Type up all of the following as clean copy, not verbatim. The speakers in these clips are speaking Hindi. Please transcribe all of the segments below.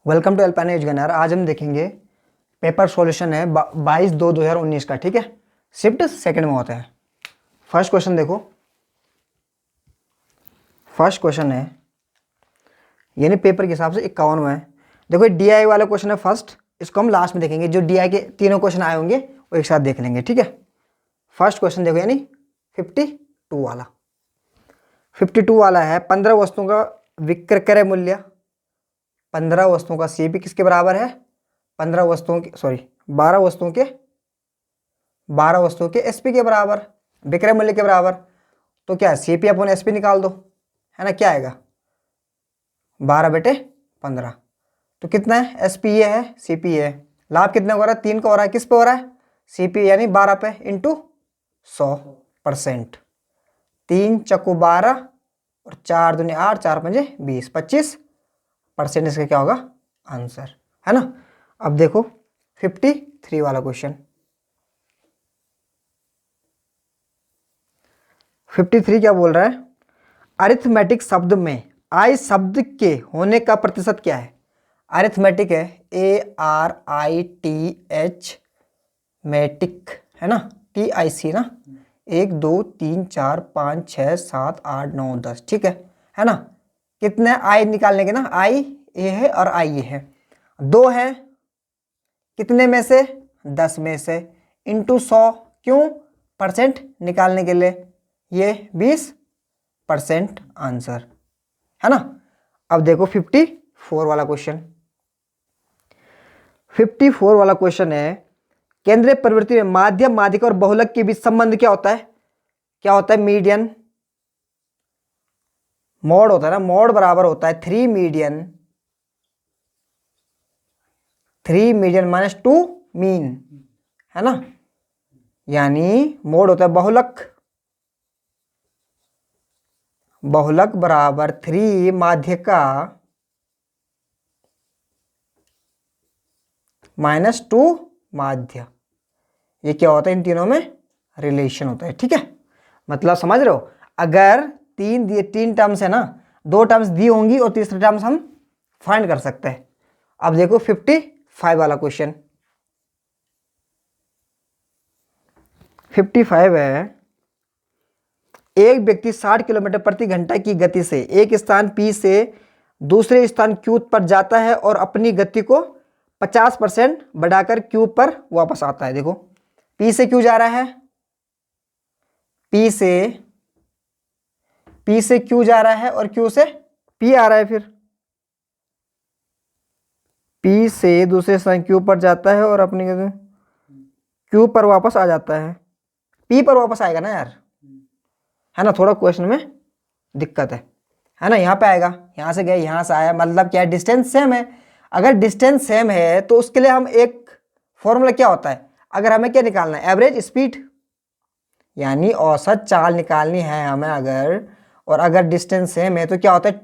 Welcome to एल्पाना एजुकेशनर। आज हम देखेंगे पेपर सॉल्यूशन है 22/2/2019 का। ठीक है, शिफ्ट सेकंड में होता है। फर्स्ट क्वेश्चन देखो, फर्स्ट क्वेश्चन है यानी पेपर के हिसाब से 51वां है। देखो डीआई वाला क्वेश्चन है फर्स्ट, इसको हम लास्ट में देखेंगे। जो डीआई के तीनों क्वेश्चन आए होंगे वो एक साथ देख लेंगे। ठीक है, फर्स्ट क्वेश्चन देखो यानी 52 वाला। 52 वाला है 15 वस्तुओं का विक्रय मूल्य, 15 वस्तुओं का सीपी किसके बराबर है? 12 वस्तुओं के एसपी के बराबर, विक्रय मूल्य के बराबर। तो क्या सीपी अपन एसपी निकाल दो, है ना। क्या आएगा? 12/15। तो कितना है? एसपी ये है, सीपी ये है। लाभ कितने को हो रहा है? 3 का हो रहा है। किस पे हो रहा है? सीपी यानी 12 पे इंटू 100%। 3 चक्कू 12 और 4 दूनी 8, 4 पंजे 20, 25% इसका क्या होगा? आंसर, है ना। अब देखो 53 वाला क्वेश्चन। 53 क्या बोल रहा है? अरिथमेटिक शब्द में आई शब्द के होने का प्रतिशत क्या है? अरिथमेटिक है ARITH मैटिक, है ना, TIC ना। 1 2 3 4 5 6 7 8 9 10। ठीक है ना। कितने आई निकालने के ना? आई ये है और आई ये है। 2 है कितने में से? 10 में से इंटू 100। क्यों? परसेंट निकालने के लिए। ये 20% आंसर, है ना। अब देखो 54 वाला क्वेश्चन। 54 वाला क्वेश्चन है केंद्रीय प्रवृत्ति में माध्यम, माध्यिका और बहुलक के बीच संबंध क्या होता है? क्या होता है? मीडियन मोड होता है ना। मोड बराबर होता है 3 मीडियन माइनस 2 मीन, है ना। यानी मोड होता है बहुलक बराबर 3 माध्यिका माइनस 2 माध्य। ये क्या होता है? इन तीनों में रिलेशन होता है। ठीक है, मतलब समझ रहे हो। अगर तीन टर्म्स है ना, 2 टर्म्स दी होंगी और तीसरा टर्म्स हम फाइंड कर सकते हैं। अब देखो 55 वाला क्वेश्चन। 55 है एक व्यक्ति 60 किलोमीटर प्रति घंटा की गति से एक स्थान P से दूसरे स्थान Q पर जाता है और अपनी गति को 50% बढ़ाकर Q पर वापस आता है। देखो P से Q जा रहा है, P से Q जा रहा है और Q से P आ रहा है। फिर P से दूसरे स्थान Q पर जाता है और अपनी गति Q पर वापस आ जाता है। P पर वापस आएगा ना यार, है ना। थोड़ा क्वेश्चन में दिक्कत है ना। यहाँ पे आएगा, यहाँ से गया, यहाँ से आया, मतलब क्या है? डिस्टेंस सेम है। अगर डिस्टेंस सेम है तो उसके लिए हम एक फॉर्मूला क्या होता है? अगर हमें क्या निकालना है? एवरेज स्पीड, यानी औसत चाल निकालनी है हमें अगर, और अगर डिस्टेंस सेम है तो क्या होता है?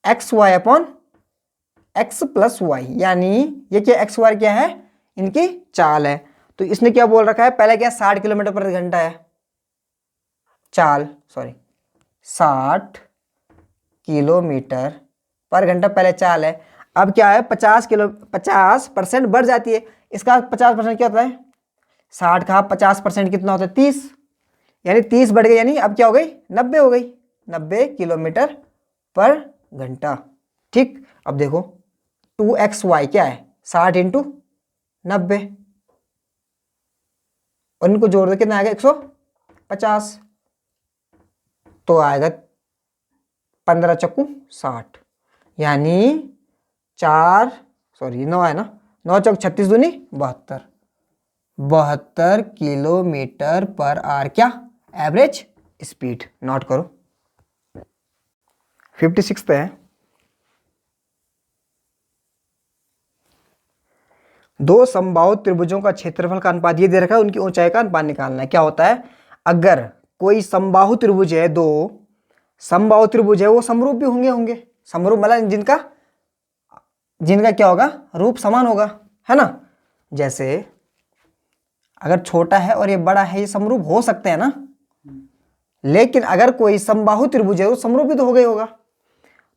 2xy/x + y। यानी ये क्या xy क्या है? इनकी चाल है। तो इसने क्या बोल रखा है? पहले क्या 60 किलोमीटर प्रति घंटा है चाल, 60 किलोमीटर पर घंटा पहले चाल है। अब क्या है? 50% बढ़ जाती है। इसका 50% क्या होता है? 60 का 50% कितना होता है? 30, यानी 30 बढ़ गई, यानी अब क्या हो गई? 90 हो गई। 90 किलोमीटर पर घंटा। ठीक, अब देखो 2xy क्या है? 60 × 90 और इनको जोड़ दो, कितना आएगा? 150। तो आएगा 15 चक्कू 60, यानी 9 है ना। 9 चौक 36 दूनी 72 किलोमीटर पर आवर क्या? Average speed. नोट करो। 56 पे है 2 समबाहु त्रिभुजों का क्षेत्रफल का अनुपात ये दे रखा है, उनकी ऊंचाई का अनुपात निकालना है। क्या होता है? अगर कोई समबाहु त्रिभुज है, 2 समबाहु त्रिभुज है, वो समरूप भी होंगे। समरूप मतलब जिनका क्या होगा? रूप समान होगा, है ना। जैसे अगर छोटा है और ये बड़ा है, ये समरूप हो सकते हैं ना। लेकिन अगर कोई समबाहु त्रिभुज है वो समरूप भी तो हो गई होगा।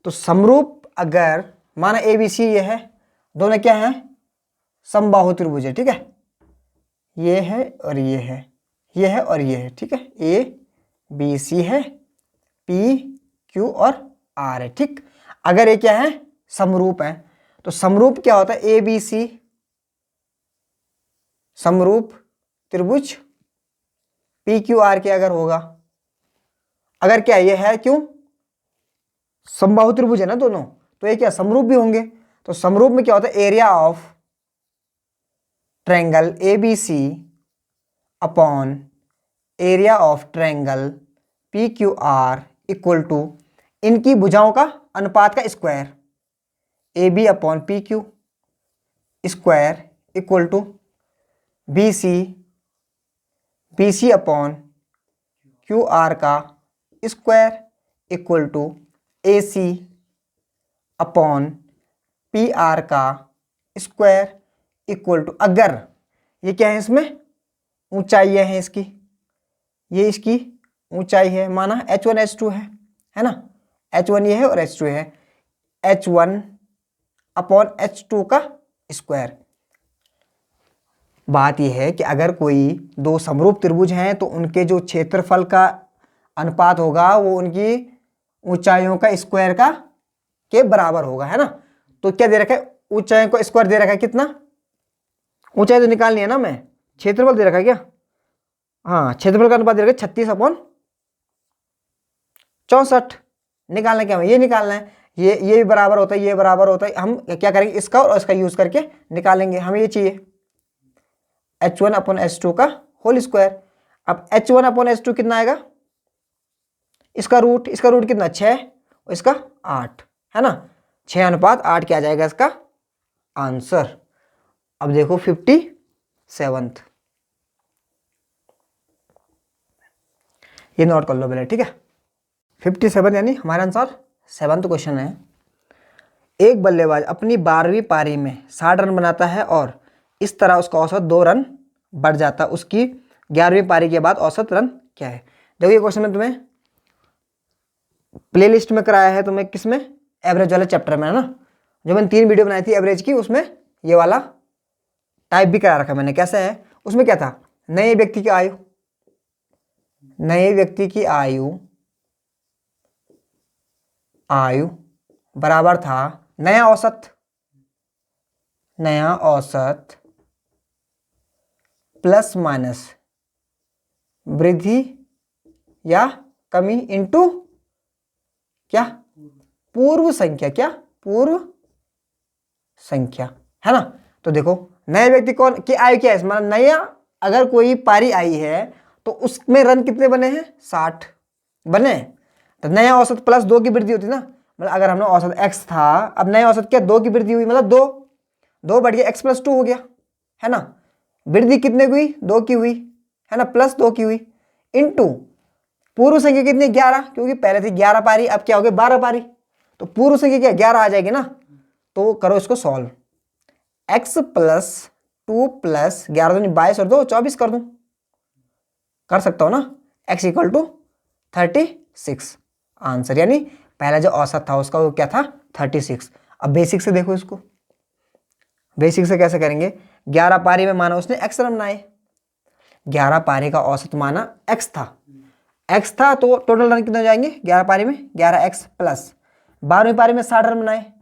तो समरूप अगर माना ए बी सी ये है, दोनों क्या है, समबाहु त्रिभुज है, ठीक है, ये है और ये है, ये है और ये है, ठीक है, ए बी सी है, पी क्यू और आर है, ठीक। अगर ये क्या है, समरूप है, तो समरूप क्या होता है, ए बी सी समरूप त्रिभुज पी क्यू आर के अगर होगा, अगर क्या ये है, क्यों, समबाहु त्रिभुज है ना दोनों, तो ये क्या समरूप भी होंगे। तो समरूप में क्या होता है, area of triangle A B C upon area of triangle P Q R equal to इनकी भुजाओं का अनुपात का square, A B upon P Q square equal to B C upon Q R का square equal to A C upon P R का स्क्वायर इक्वल टू, अगर ये क्या है, इसमें ऊंचाइयाँ हैं इसकी, ये इसकी ऊंचाई है, माना h1 h2 है ना, h1 ये है और h2 है, h1 अपॉन h2 का स्क्वायर। बात यह है कि अगर कोई दो समरूप त्रिभुज हैं तो उनके जो क्षेत्रफल का अनुपात होगा वो उनकी ऊंचाइयों का स्क्वायर का के बराबर होगा, है ना। तो क्या दे रखा है, ऊंचाइयों को स्क्वायर दे रखा है, कितना ऊंचाई तो निकालनी है ना, मैं क्षेत्रफल दे रखा है क्या, हाँ क्षेत्रफल का अनुपात दे रखा है 36/64, निकालना क्या है, ये निकालना है, ये भी बराबर होता है, ये बराबर होता है, हम क्या करेंगे, इसका और इसका यूज करके निकालेंगे, हमें ये चाहिए h1 अपॉन h2 का होल स्क्वायर। अब h1 अपॉन h2 कितना आएगा, इसका रूट कितना 6 और इसका 8, है ना, 6/8 क्या आ जाएगा इसका आंसर। अब देखो 57th, ये नोट कर लो पहले, ठीक है। 57 यानी हमारा आंसर 7th क्वेश्चन है। एक बल्लेबाज अपनी 12वीं पारी में 60 रन बनाता है और इस तरह उसका औसत 2 रन बढ़ जाता है, उसकी 11वीं पारी के बाद औसत रन क्या है। देखो ये क्वेश्चन में तुम्हें प्लेलिस्ट में कराया है, तुम्हें किसमें, एवरेज वाले चैप्टर में, है ना, जो मैंने 3 वीडियो बनाई थी एवरेज की, उसमें ये वाला टाइप भी करा रखा मैंने, कैसे है, उसमें क्या था, नए व्यक्ति की आयु बराबर था नया औसत प्लस माइनस वृद्धि या कमी इनटू क्या, पूर्व संख्या, है ना। तो देखो नए व्यक्ति कौन की आयु क्या है, मतलब नया अगर कोई पारी आई है तो उसमें रन कितने बने हैं, 60 बने, तो नया औसत प्लस 2 की वृद्धि होती ना, मतलब अगर हमने औसत x था, अब नया औसत क्या 2 की वृद्धि हुई, मतलब 2 बढ़ गया, x + 2 हो गया, है ना, वृद्धि कितने की हुई, 2 की हुई, है ना, प्लस 2 की हुई, इनटू पूर्व संख्या कितनी 11, क्योंकि पहले थी 11 पारी, अब क्या हो गया 12 पारी, तो पूर्व संख्या क्या 11 आ जाएगी ना। तो करो इसको सॉल्व, x + 2 + 11 दूनी 22 और 2 24 कर दूं, कर सकता हूं ना, x = 36 आंसर, यानी पहला जो औसत था उसका वो क्या था 36। अब बेसिक से देखो इसको, बेसिक से कैसे करेंगे, 11 पारी में माना उसने x रन बनाए, 11 पारी का औसत माना x था, तो टोटल रन कितने हो जाएंगे 11 पारी में 11x प्लस 12वीं पारी में 60 रन बनाए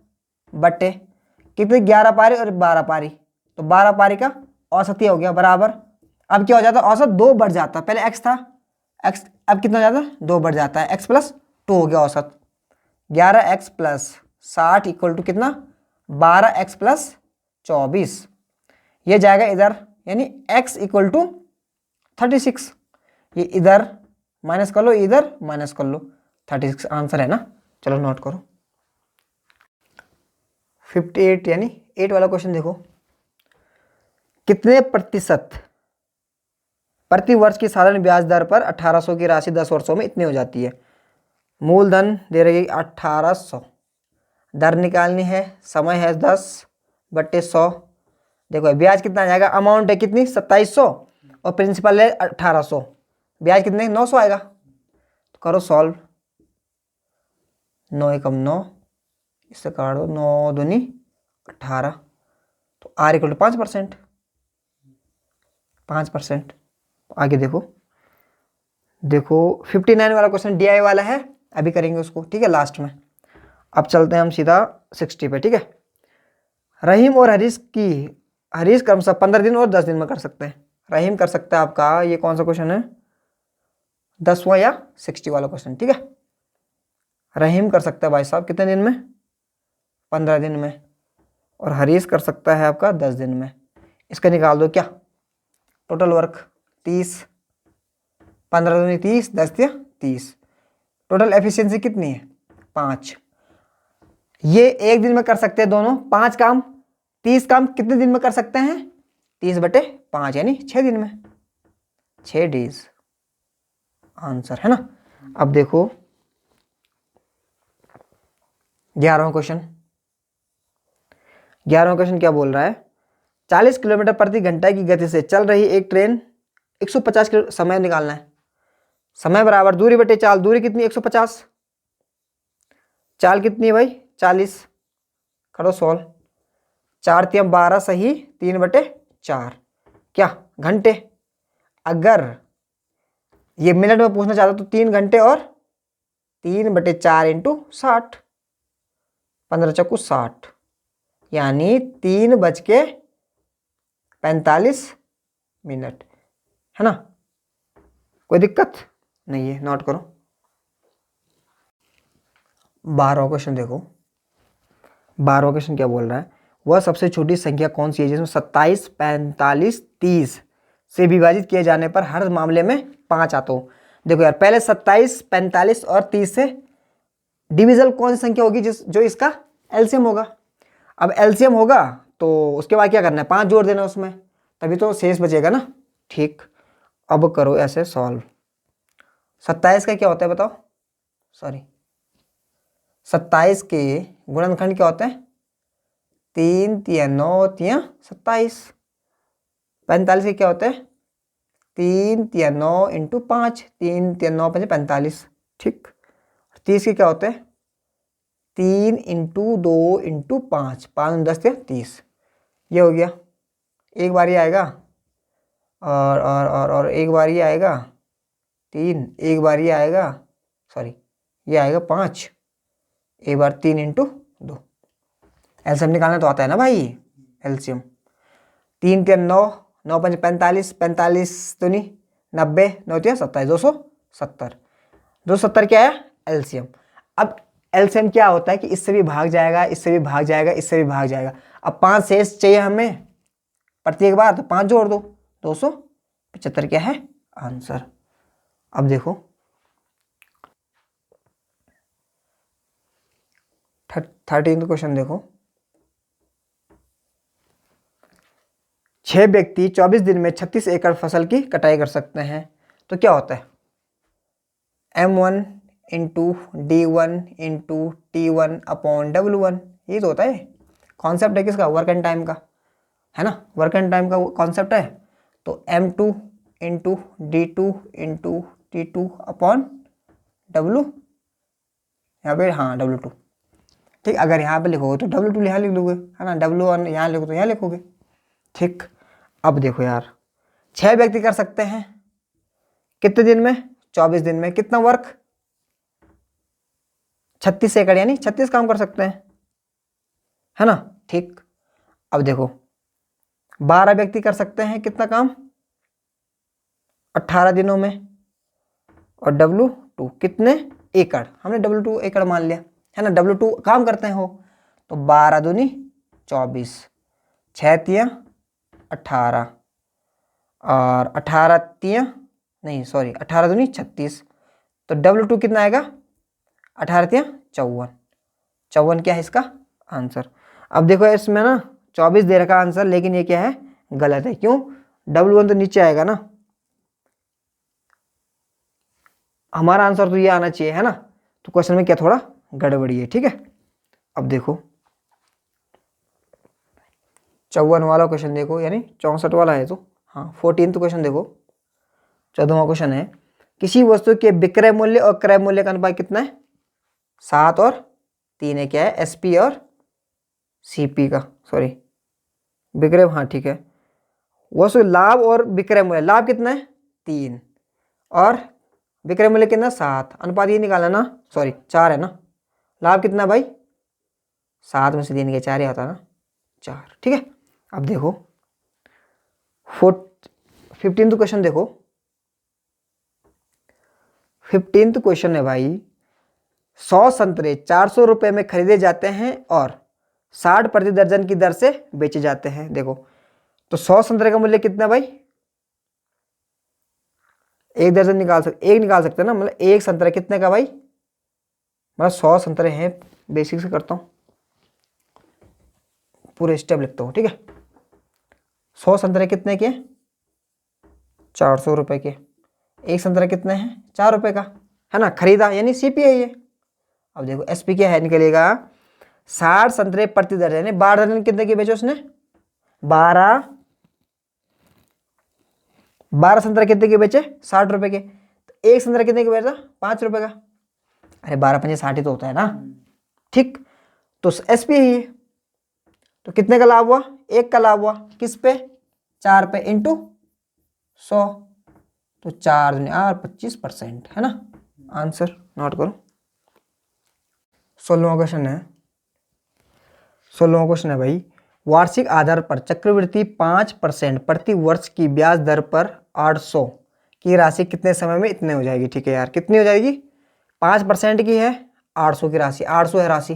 बट्टे कितने 11 पारी और 12 पारी, तो 12 पारी का औसत ही हो गया बराबर। अब क्या हो जाता है, औसत 2 बढ़ जाता, पहले x था, x अब कितना हो जाता है 2 बढ़ जाता है, x + 2 हो गया औसत, 11x + 60 इक्वल टू कितना 12x + 24, ये जाएगा इधर, यानी x = 36, ये इधर माइनस कर लो, इधर माइनस कर लो, 36 आंसर है ना। चलो नोट करो 58 यानी 8 वाला क्वेश्चन देखो, कितने प्रतिशत प्रति वर्ष की साधारण ब्याज दर पर 1800 की राशि 10 वर्षों में इतनी हो जाती है। मूलधन दे रही 1800, दर निकालनी है, समय है 10/100, देखो ब्याज कितना आ जाएगा, अमाउंट है कितनी 2700 और प्रिंसिपल है 1800, ब्याज कितने 900 आएगा, तो करो सॉल्व, 9 × 9 इससे काट दो, 9 दूनी 18, तो R इक्वल टू 5%। 5%। आगे देखो, 59 वाला क्वेश्चन DI वाला है, अभी करेंगे उसको, ठीक है, लास्ट में। अब चलते हैं हम सीधा 60 पे, ठीक है। रहीम और हरीश क्रमशः 15 दिन और 10 दिन में कर सकते हैं। रहीम कर सकता है आपका, ये कौन सा क्वेश्चन है, 10वां या 60 वाला क्वेश्चन, ठीक है। रहीम कर सकता है भाई साहब कितने दिन में, 15 दिन में, और हरीश कर सकता है आपका 10 दिन में। इसका निकाल दो क्या, टोटल वर्क 30, 15 दूनी 30, 10 या 30, टोटल एफिशिएंसी कितनी है, 5। ये एक दिन में कर सकते हैं दोनों, 5 काम, 30 काम कितने दिन में कर सकते हैं, 30/5 यानी 6 दिन में, 6 डेज आंसर है ना। अब देखो 11वां क्वेश्चन। 11वां क्वेश्चन क्या बोल रहा है, 40 किलोमीटर प्रति घंटा की गति से चल रही एक ट्रेन 150 किलो, समय निकालना है। समय बराबर दूरी बटे चाल, दूरी कितनी 150, चाल कितनी है भाई 40, करो सॉल्व, 4 तिया 12 सही, 3/4 क्या घंटे। अगर ये मिनट में पूछना चाहता तो 3 घंटे और 3/4 इंटू 60, 15 चक्कू 60, यानी 3:45 है ना। कोई दिक्कत नहीं है, नोट करो। 12वां क्वेश्चन देखो, 12वां क्वेश्चन क्या बोल रहा है, वह सबसे छोटी संख्या कौन सी है जिसमें 27, 45, 30 से विभाजित किए जाने पर हर मामले में 5 आता हो। देखो यार, पहले 27, 45 और 30 से डिविजल कौन सी संख्या होगी जो इसका एलसीएम होगा। अब एलसीएम होगा तो उसके बाद क्या करना है, 5 जोड़ देना उसमें, तभी तो शेष बचेगा ना। ठीक, अब करो ऐसे सॉल्व। 27 का क्या होता है बताओ, सॉरी 27 के गुणनखंड क्या होते हैं, 3 तिया 9 तिया 27। 45 के क्या होते हैं, 3 तिया 9 इंटू 5, 3 तिया 9 5 45, ठीक। 30 के क्या होते हैं, 3 इंटू 2 इंटू 5, 5 10 या 30, ये हो गया। एक बार ये आएगा और एक बार ये आएगा 3, एक बार ये आएगा, सॉरी ये आएगा 5, एक बार 3 इंटू 2। एलसीएम निकालना तो आता है ना भाई, एलसीएम 3 तिया 9, 9 5 45, 45 दूनी 90, 9 तिया 27, 270। 270 क्या है एलसीएम। अब एलसीएम क्या होता है कि इससे भी भाग जाएगा, इससे भी भाग जाएगा, इससे भी भाग जाएगा। अब 5 शेष चाहिए हमें प्रत्येक बार, तो 5 जोड़ दो, 275 क्या है आंसर। अब देखो 13 क्वेश्चन देखो, 6 व्यक्ति 24 दिन में 36 एकड़ फसल की कटाई कर सकते हैं, तो क्या होता है, M1 into D1 into T1 upon W1, ये तो होता है। कॉन्सेप्ट है किसका, वर्क एंड टाइम का, है ना, वर्क एंड टाइम का कॉन्सेप्ट है। तो M2 into D2 into T2 upon W, यहाँ पे हाँ W2, ठीक। अगर यहाँ पे लिखोगे तो W2 यहाँ लिख लोगे, है ना, W1 यहाँ लिखो तो यहाँ लिखोगे, ठीक। अब देखो यार, 6 व्यक्ति कर सकते हैं कितने दिन में, 24 दिन में, कितना वर्क 36 एकड़ यानी 36 काम कर सकते हैं, है ना, ठीक। अब देखो 12 व्यक्ति कर सकते हैं कितना काम 18 दिनों में, और W2 कितने एकड़, हमने W2 एकड़ मान लिया, है ना, W2 काम करते हैं हो, तो 12 दूनी 24, 6 तिया 18 और 18 तिया नहीं सॉरी 18 दूनी 36, तो W2 कितना आएगा 18 तिया 54, 54 क्या है इसका आंसर। अब देखो इसमें ना 24 दे रखा आंसर, लेकिन ये क्या है गलत है, क्यों, W1 तो नीचे आएगा ना, हमारा आंसर तो ये आना चाहिए, है ना, तो क्वेश्चन में क्या थोड़ा गड़बड़ी है, ठीक है। अब देखो 54 वाला क्वेश्चन देखो, यानी 64 वाला है, तो हाँ 14th क्वेश्चन देखो, 14वां क्वेश्चन है, किसी वस्तु के विक्रय मूल्य और क्रय मूल्य का अनुपात कितना है, 7 और 3 है क्या है, एसपी और सीपी का, सॉरी विक्रय, हाँ ठीक है। वो सो लाभ और विक्रय मूल्य, लाभ कितना है 3 और विक्रय मूल्य कितना 7, अनुपात ये निकाला ना, सॉरी 4 है ना, लाभ कितना भाई 7 में से 3 के 4 ही आता है ना 4, ठीक है। अब देखो 15th क्वेश्चन देखो, 15th क्वेश्चन है भाई, 100 संतरे 400 रुपए में खरीदे जाते हैं और 60 प्रति दर्जन की दर से बेचे जाते हैं। देखो तो 100 संतरे का मूल्य कितना भाई, एक दर्जन निकाल सकते हैं ना, मतलब एक संतरा कितने का भाई, मतलब 100 संतरे हैं, बेसिक से करता हूँ, पूरे स्टेप लिखता हूँ, ठीक है। 100 संतरे कितने के, 400 रुपए के, एक संतरा कितने हैं 4 रुपए का, है ना, खरीदा यानी सीपी है ये। अब देखो एसपी क्या है, निकलेगा 60 संतरे प्रति दर्जन, यानी 12 दर्जन कितने के बेचे उसने, 12 संतरा कितने के बेचे 60 रुपए के, तो एक संतरा कितने के बेचा 5 रुपए का, अरे 12 पंजे 60 ही तो होता है ना, ठीक। तो एसपी है ये, तो कितने का लाभ हुआ, एक का लाभ हुआ, किस पे 4 पे इंटू 100, तो 4 दूनी 8, 25%, है ना। आंसर नोट करो। 16वां क्वेश्चन है, 16वां क्वेश्चन है भाई, वार्षिक आधार पर चक्रवृद्धि 5% प्रति वर्ष की ब्याज दर पर 800 की राशि कितने समय में इतने हो जाएगी, ठीक है यार, कितनी हो जाएगी, 5% की है 800 की राशि, 800 है राशि,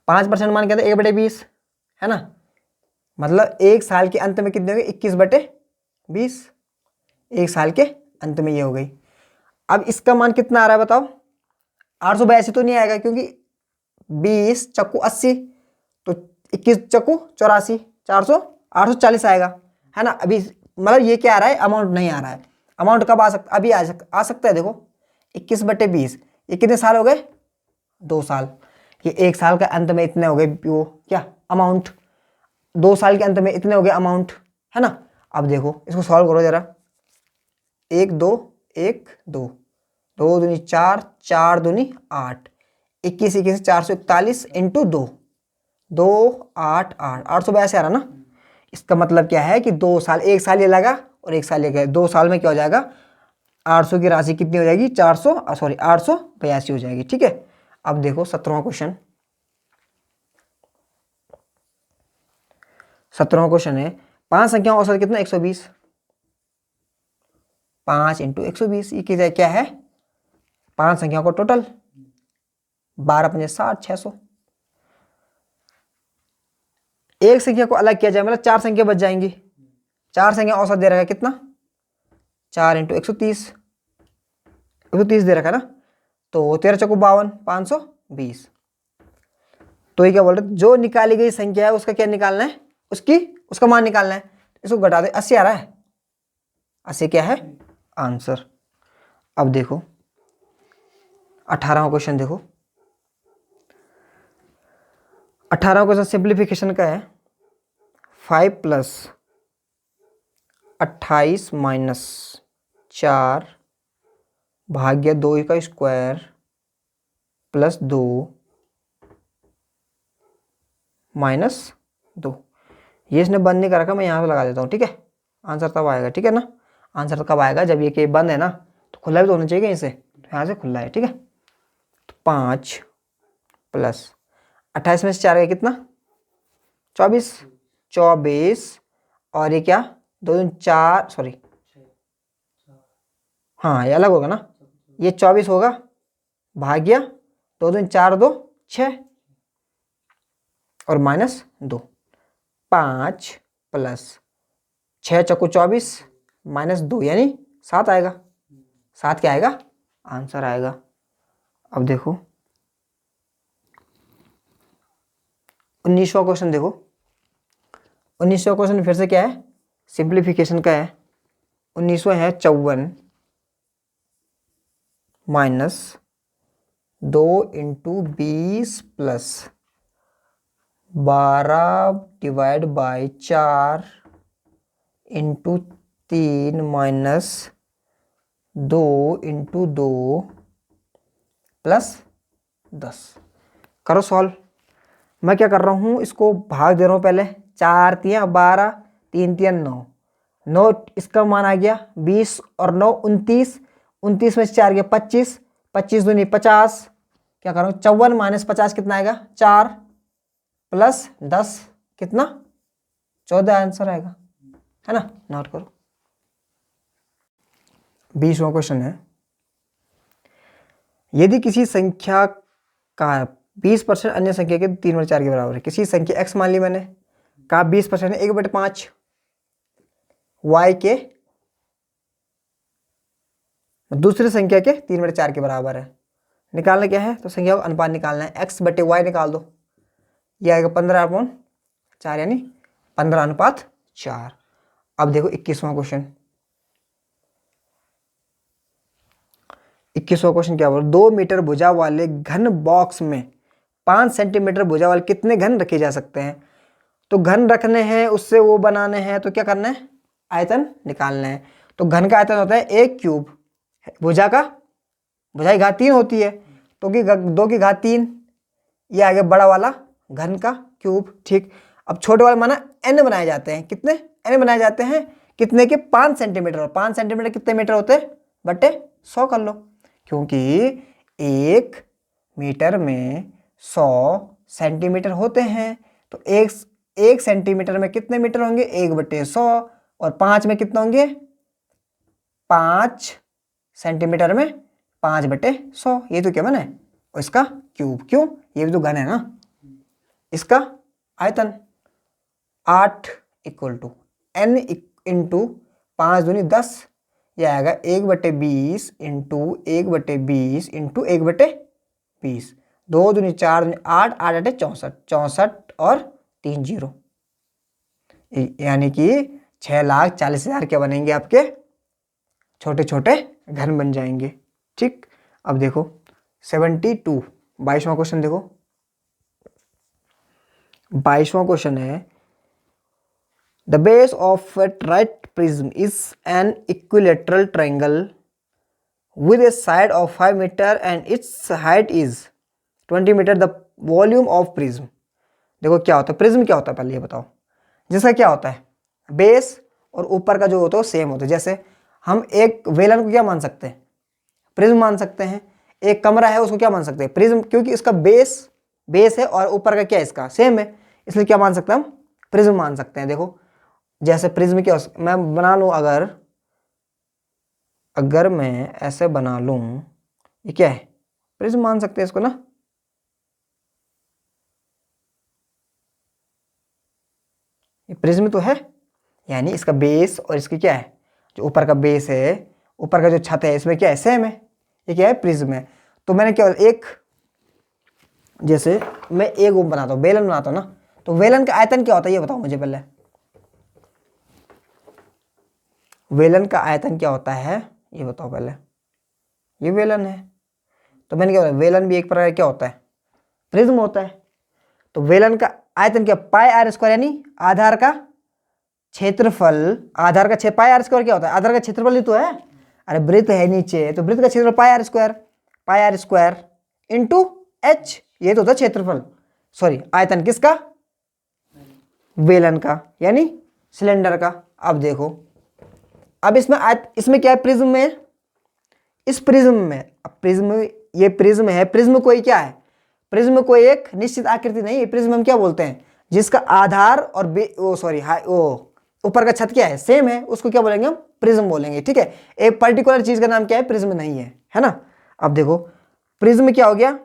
5% मान के 1/20 है ना, मतलब एक साल के अंत में कितने हो गए 21/20, एक साल के अंत में ये हो गई। अब इसका मान कितना आ रहा है बताओ, 882 तो नहीं आएगा क्योंकि 20 चक्कू 80, तो 21 चक्कू 84, 400 840 आएगा, है ना। अभी मतलब ये क्या आ रहा है, अमाउंट नहीं आ रहा है, अमाउंट कब आ सकता, अभी आ सकता है, देखो 21/20, ये कितने साल हो गए 2 साल, ये एक साल के अंत में इतने हो गए, वो क्या अमाउंट, 2 साल के अंत में इतने हो गए अमाउंट, है ना। अब देखो इसको सॉल्व करो जरा, 1 2 1 2, 2 दूनी 4, 4 दूनी 8, 21 21 441 इंटू 2, 2 8 8, 882 आ रहा ना। इसका मतलब क्या है कि 2 साल, एक साल ये लगा और एक साल ये गया, 2 साल में क्या हो जाएगा 800 की राशि कितनी हो जाएगी 882 हो जाएगी, ठीक है। अब देखो 17वां क्वेश्चन, 17वां क्वेश्चन है, 5 संख्याओं औसत कितना 120, 5 इंटू 120, ये क्या है 5 संख्याओं को टोटल, 12 पंजे 60, 600, एक संख्या को अलग किया जाए मतलब 4 संख्या बच जाएंगी, 4 संख्या औसत दे रखा है कितना 4 इंटू 130, 130 दे रखा है ना, तो 13 चौको 52, 520, तो ये क्या बोल रहे जो निकाली गई संख्या है उसका क्या निकालना है, उसका मान निकालना है, इसको घटा दे 80 आ रहा है, 80 क्या है आंसर। अब देखो 18वां क्वेश्चन देखो, 18वां क्वेश्चन सिंप्लीफिकेशन का है, 5 + 28 - 4 भाग्य 2 का स्क्वायर प्लस 2 - 2, ये इसने बंद नहीं कर रखा, मैं यहाँ पे लगा देता हूँ, ठीक है। आंसर तब आएगा, ठीक है ना, आंसर कब आएगा जब ये बंद है ना, तो खुला भी तो होना चाहिए कहीं से, तो यहाँ से खुला है, ठीक है। तो 5 + 28 में से 4 का कितना 24, 24 और ये क्या 2 दूनी 4, सॉरी हाँ ये अलग होगा ना, ये 24 होगा भाग्य 2 दूनी 4 2 6 और -2, 5 + 6 चक्कू 24 -2 यानी 7 आएगा, 7 क्या आएगा आंसर आएगा। अब देखो 19वां क्वेश्चन देखो, 19वां क्वेश्चन फिर से क्या है सिंप्लीफिकेशन का है, 19वां है 54 - 2 into 20 + 12 divide by 4 into 3 - 2 into 2 + 10, करो सॉल्व। मैं क्या कर रहा हूँ, इसको भाग दे रहा हूँ पहले। 4 तिया 12, 3 तिया 9, 9 इसका मान आ गया 20 और 9 29, 29 में से 4 गया 25, 25 दूनी 50। क्या कर रहा हूँ, 54 माइनस 50 कितना आएगा, 4 प्लस 10 कितना, 14 आंसर आएगा, है ना। नोट करो। 20वां क्वेश्चन है, यदि किसी संख्या का 20% अन्य संख्या के 3/4 के बराबर है। किसी संख्या x मान ली मैंने, का 20% है 1/5 y के दूसरी संख्या के 3/4 के बराबर है। निकालना क्या है, तो संख्या का अनुपात निकालना है। x/y निकाल दो, यह आएगा 15/4 यानी 15:4। अब देखो 21वां क्वेश्चन। 21वां क्वेश्चन क्या बोल, 2 मीटर भुजा वाले घन बॉक्स में 5 सेंटीमीटर भुजा वाले कितने घन रखे जा सकते हैं। तो घन रखने हैं, उससे वो बनाने हैं, तो क्या करना है, आयतन निकालना है। तो घन का आयतन होता है 1 क्यूब, भुजा की घात 3 होती है, तो 2 की घात 3, ये आ गया बड़ा वाला घन का क्यूब। ठीक, अब छोटे वाले माना n बनाए जाते हैं। कितने n बनाए जाते हैं, कितने के, 5 सेंटीमीटर। और 5 सेंटीमीटर कितने मीटर होते हैं, बटे 100 कर लो, क्योंकि 1 मीटर में 100 सेंटीमीटर होते हैं। तो 1 सेंटीमीटर में कितने मीटर होंगे, 1/100, और 5 में कितने होंगे, 5 सेंटीमीटर में 5/100। ये तो क्या बना है, और इसका क्यूब, क्यों, ये भी तो घन है ना। इसका आयतन 8 = n इंटू 5 दूनी 10, यह आएगा 1/20 इंटू 1/20 इंटू 1/20, 2 दूनी 4 दूनी 8, 8 × 8 = 64 और 3 0, यानी कि 6,40,000 क्या बनेंगे, आपके छोटे छोटे घन बन जाएंगे। ठीक, अब देखो 72, 22वां क्वेश्चन देखो। 22वां क्वेश्चन है, the base of a right prism is an equilateral triangle with a side of 5 meter and its height is 20 meter. The volume of prism, देखो क्या होता है, प्रिज्म क्या होता है, पहले ये बताओ। जिसका क्या होता है, बेस और ऊपर का जो होता है वो सेम होता है। जैसे हम एक वेलन को क्या मान सकते हैं, प्रिज्म मान सकते हैं। एक कमरा है, उसको क्या मान सकते हैं, प्रिज्म, क्योंकि इसका बेस है और ऊपर का क्या है, इसका सेम है, इसलिए क्या मान सकते हैं हम, प्रिज्म मान सकते हैं। देखो जैसे प्रिज्म क्या मैं बना लूं, अगर मैं ऐसे बना लूं, ये क्या है, प्रिज्म मान सकते हैं इसको ना। ये प्रिज्म तो है, यानी इसका बेस और इसकी क्या है, जो ऊपर का बेस है, ऊपर का जो छत है, इसमें क्या है, सेम है। ये क्या है, प्रिज्म है। तो मैंने क्या, एक जैसे मैं एक वो बनाता हूँ, बेलन बनाता हूँ ना, तो वेलन का आयतन क्या होता है, ये बताओ मुझे पहले। वेलन का आयतन क्या होता है, ये बताओ पहले। ये वेलन है, तो मैंने क्या बोला, वेलन भी एक प्रकार क्या होता है, प्रिज्म होता है। तो वेलन का आयतन क्या, πr², यानी आधार का क्षेत्रफल। आधार का πr² क्या होता है, आधार का क्षेत्रफल ही तो है। अरे वृत्त है नीचे, तो वृत्त का क्षेत्रफल πr² इंटू h, ये तो होता है क्षेत्रफल, सॉरी आयतन किसका, वेलन का, यानी सिलेंडर का। अब देखो, अब इसमें क्या है, प्रिज्म में, इस प्रिज्म में, अब प्रिज्म, ये प्रिज्म है, प्रिज्म कोई क्या है, प्रिज्म कोई एक निश्चित आकृति नहीं है। प्रिज्म हम क्या बोलते हैं, जिसका आधार और ऊपर का छत क्या है, सेम है, उसको क्या बोलेंगे हम, प्रिज्म बोलेंगे। ठीक है, एक पर्टिकुलर चीज का नाम क्या है, प्रिज्म नहीं है ना। अब देखो प्रिज्म क्या हो गया,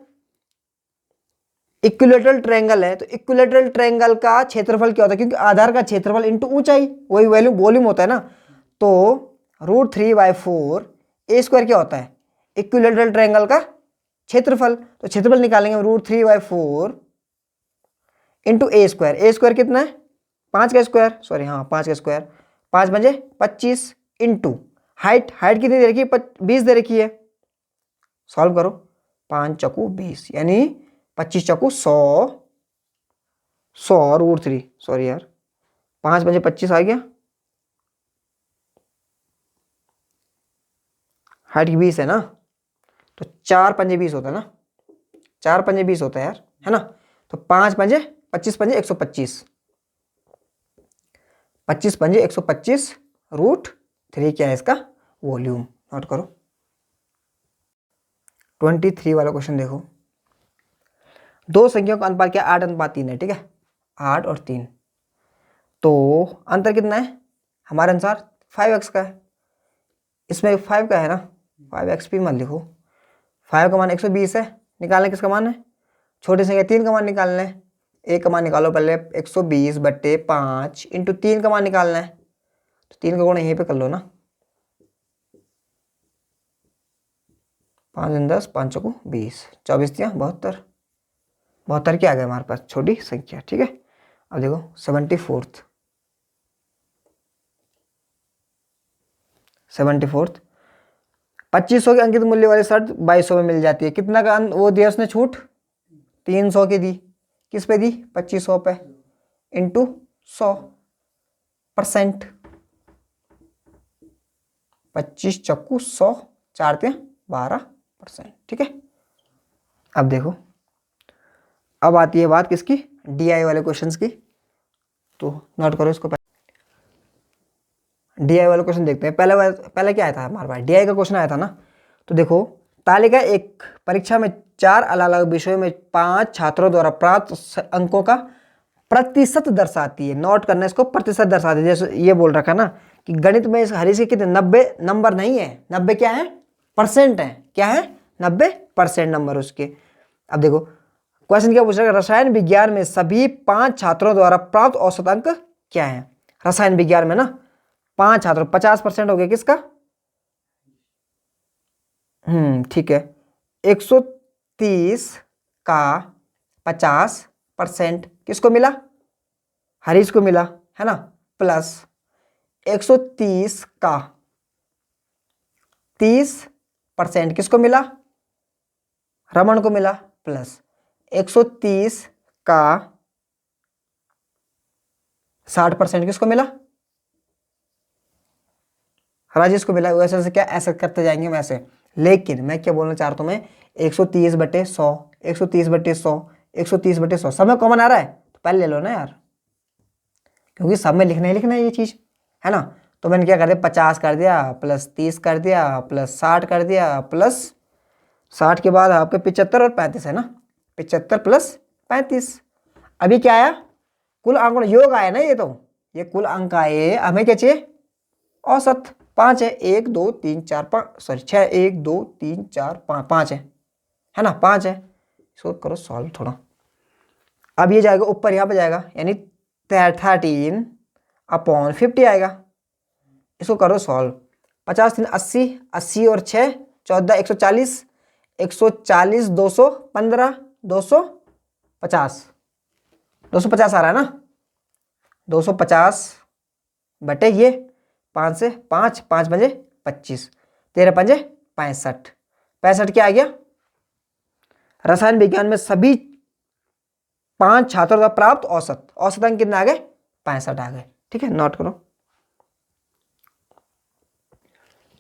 इक्विलेटरल ट्रायंगल है, तो इक्विलेटरल ट्रायंगल का क्षेत्रफल क्या होता है, क्योंकि आधार का क्षेत्रफल इंटू ऊंचाई, वही वॉल्यूम होता है ना। तो √3/4 a² क्या होता है, इक्विलेटरल ट्रायंगल का क्षेत्रफल। तो क्षेत्रफल निकालेंगे √3/4 इंटू a² कितना है, 5 का स्क्वायर, सॉरी हाँ 5 का स्क्वायर, 5 × 5 = 25 इंटू हाइट कितनी दे रखी है, 20 दे रखी है। सॉल्व करो, 5 × 20 यानी 25 × 100, 100 √3, सॉरी यार 5 × 25 आ गया, हाइट की 20 है ना, तो 4 × 20 होता है ना, 4 × 20 होता है यार। है ना। तो 5 पंजे 25 पंजे 125, 25 पंजे 125 √3 क्या है इसका वॉल्यूम। नोट करो। 23 वाला क्वेश्चन देखो। दो संख्याओं का अनुपात क्या 8:3 है, ठीक है, 8 और 3। तो अंतर कितना है हमारे अनुसार 5x का है, इसमें 5 का है ना, 5x भी मत लिखो। 5 का मान 120 है, निकालना किसका मान है, छोटी संख्या 3 का मान निकालना है। एक का मान निकालो पहले, 120/5 इंटू 3 का मान निकालना है। तो 3 का गुणा यहीं पे कर लो ना, 5 × 10 5 × 20, 24 × 72, 72 क्या आ गया हमारे पास छोटी संख्या, ठीक है। अब देखो 74th 2500 के अंकित मूल्य वाली शर्त 2200 में मिल जाती है। कितना का वो दिया उसने छूट, 300 की दी। किस पे दी, 2500 पे, इंटू 100%। 25 चक्कू 100, 4 × 12%, ठीक है। अब देखो, अब आती है बात किसकी, DI वाले क्वेश्चंस की। तो नोट करो इसको। DI वाला क्वेश्चन देखते हैं। पहले क्या आया था हमारे पास, DI का क्वेश्चन आया था ना। तो देखो, तालिका एक परीक्षा में 4 अलग अलग विषयों में 5 छात्रों द्वारा प्राप्त अंकों का प्रतिशत दर्शाती है। नोट करना इसको, प्रतिशत दर्शाती है। जैसे ये बोल रखा ना कि गणित में इस हरीश के कितने 90 नंबर नहीं है, 90 क्या है परसेंट है, क्या है 90% नंबर उसके। अब देखो क्वेश्चन क्या पूछ रहा है, रसायन विज्ञान में सभी 5 छात्रों द्वारा प्राप्त औसत अंक क्या है। रसायन विज्ञान में ना 5 छात्रों, 50% हो गया किसका, ठीक है। 130 का 50% किसको मिला, हरीश को मिला, है ना, प्लस 130 का 30% किसको मिला, रमन को मिला, प्लस 130 का 60% किसको मिला, राजेश को मिला। वैसे वैसे क्या ऐसे करते जाएंगे वैसे, लेकिन मैं क्या बोलना चाह रहा हूं, मैं 130/100, 130/100, 130/100 सब में कॉमन आ रहा है तो पहले ले लो ना यार, क्योंकि सब में लिखना है ये चीज, है ना। तो मैंने क्या कर दिया, 50 कर दिया, प्लस 30 कर दिया, प्लस 60 कर दिया, प्लस 60 के बाद आपके 75 और 35 है ना, 75 + 35। अभी क्या आया, कुल अंक योग आया ना, ये कुल अंक आए। हमें क्या चाहिए, औसत। 5 है, 1 2 3 4 5, सॉरी 6, 1 2 3 4 5, 5 है ना, 5 है। इसको करो सॉल्व थोड़ा। अब ये जाएगा ऊपर, यहाँ पे जाएगा, यानी 13/50 आएगा। इसको करो सॉल्व। 50 3 80, 80 और 6 14, 140, 140 215, 250, 250 आ रहा है ना, 250 बटे ये 5 से 5, 5 पंजे 25, 13 पंजे 65, 65 क्या आ गया। रसायन विज्ञान में सभी 5 छात्रों द्वारा प्राप्त औसत अंक कितने आ गए, 65 आ गए, ठीक है। नोट करो।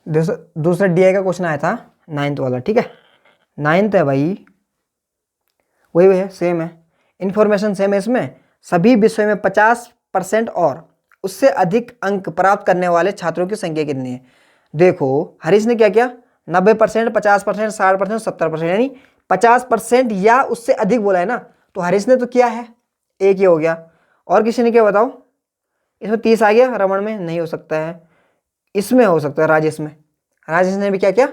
दूसरा DI का क्वेश्चन आया था 9th वाला, ठीक है। 9th है भाई, वही है, सेम है, इंफॉर्मेशन सेम है। इसमें सभी विषयों में 50% और उससे अधिक अंक प्राप्त करने वाले छात्रों की संख्या कितनी है। देखो हरीश ने क्या किया, 90%, 50%, 60%, 70%, यानी 50% या उससे अधिक बोला है ना, तो हरीश ने तो किया है, एक ही हो गया। और किसी ने क्या बताओ, इसमें 30 आ गया, रमन में नहीं हो सकता है, इसमें हो सकता है, राजेश में। राजेश ने भी क्या किया,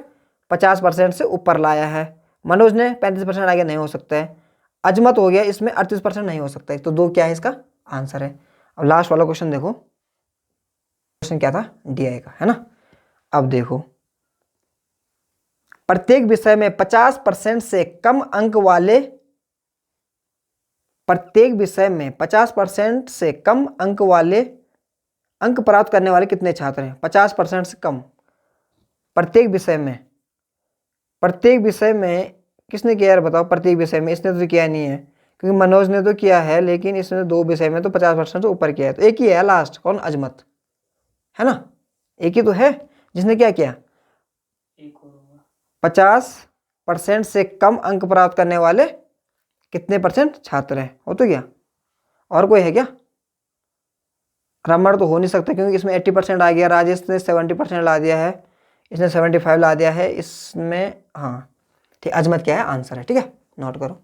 50% से ऊपर लाया है। मनोज ने 35% आ गया, नहीं हो सकता है। अजमत हो गया, इसमें 38% नहीं हो सकता है। तो 2 क्या है इसका आंसर है। अब लास्ट वाला क्वेश्चन देखो, क्वेश्चन क्या था, DI का, है ना। अब देखो, प्रत्येक विषय में 50% से कम अंक वाले, प्रत्येक विषय में 50% से कम अंक वाले अंक प्राप्त करने वाले कितने छात्र हैं। 50% से कम प्रत्येक विषय में किसने किया यार बताओ, प्रत्येक विषय में। इसने तो किया नहीं है, क्योंकि मनोज ने तो किया है, लेकिन इसने 2 विषय में तो 50% से ऊपर किया है। तो एक ही है लास्ट, कौन, अजमत, है ना, एक ही तो है जिसने क्या किया, 50% से कम अंक प्राप्त करने वाले कितने परसेंट छात्र हैं, हो तो क्या? और कोई है क्या? रमण तो हो नहीं सकता क्योंकि इसमें 80% आ गया, राजेश ने 70% ला दिया है, इसने 75 ला दिया है, इसमें हाँ ठीक, अजमत क्या है आंसर है। ठीक है, नोट करो।